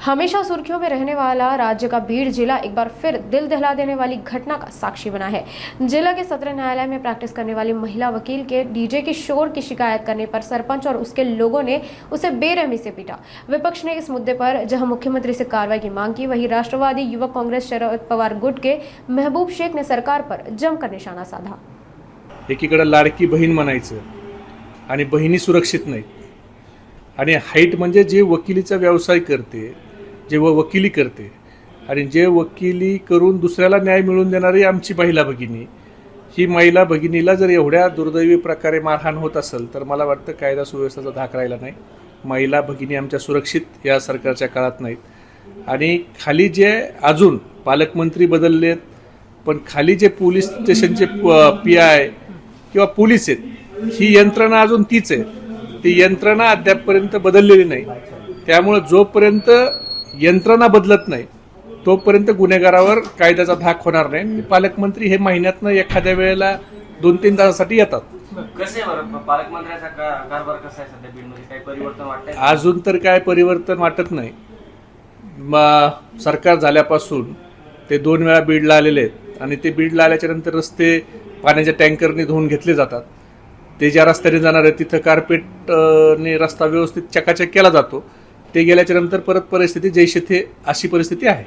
हमेशा सुर्खियों में रहने वाला राज्य का बीड़ जिला एक बार फिर दिल दहला देने वाली घटना का साक्षी बना है। जिला के सत्र न्यायालय में प्रैक्टिस करने वाली महिला वकील के डीजे के शोर की शिकायत करने पर सरपंच और उसके लोगों ने उसे बेरहमी से पीटा। विपक्ष ने इस मुद्दे पर जहां मुख्यमंत्री से कार्रवाई की मांग की, वहीं राष्ट्रवादी युवक कांग्रेस शरद पवार गुट के महबूब शेख ने सरकार पर जमकर निशाना साधा। एकीकडे लाडकी बहीण म्हणायचं आणि बहिणी सुरक्षित नाहीत आणि हाईट म्हणजे जे वकिलीचा व्यवसाय करते, जे वकिली करते आणि जे वकिली करून दुसऱ्याला न्याय मिळवून देणारी आमची महिला भगिनी, ही महिला भगिनीला जर एवढ्या दुर्दैवी प्रकारे मारहाण होत असेल तर मला वाटतं कायदा सुव्यवस्थेचा धाक राहिला नाही। महिला भगिनी आमच्या सुरक्षित या सरकारच्या काळात नाहीत आणि खाली जे अजून पालकमंत्री बदललेत, पण खाली जे पोलीस स्टेशनचे PI किंवा पोलीस आहेत, ही यंत्रणा अजून तीच आहे। ती यंत्रणा अद्यापपर्यंत बदललेली नाही। त्यामुळे जोपर्यंत यंत्रणा बदलत नाही तोपर्यंत गुन्हेगारावर कायद्याचा धाक होणार नाही। पालकमंत्री हे महिन्यातनं एखाद्या वेळेला 2-3 तासासाठी येतात। कसे पालकमंत्र्यांचा कारभार कसा आहे सध्या बीडमध्ये? काही परिवर्तन वाटतंय? अजून तर काय परिवर्तन वाटत नाही। सरकार झाल्यापासून ते 2 वेळा बीडला आलेले आहेत आणि ते बीडला आल्याच्या नंतर रस्ते पाण्याच्या टँकरने धुवून घेतले जातात। ते ज्या रस्त्याने जाणार आहे तिथं कार्पेटने रस्ता व्यवस्थित चकाचक केला जातो। ते गेल्याच्या नंतर परत परिस्थिती जैसे थे अशी परिस्थिती आहे।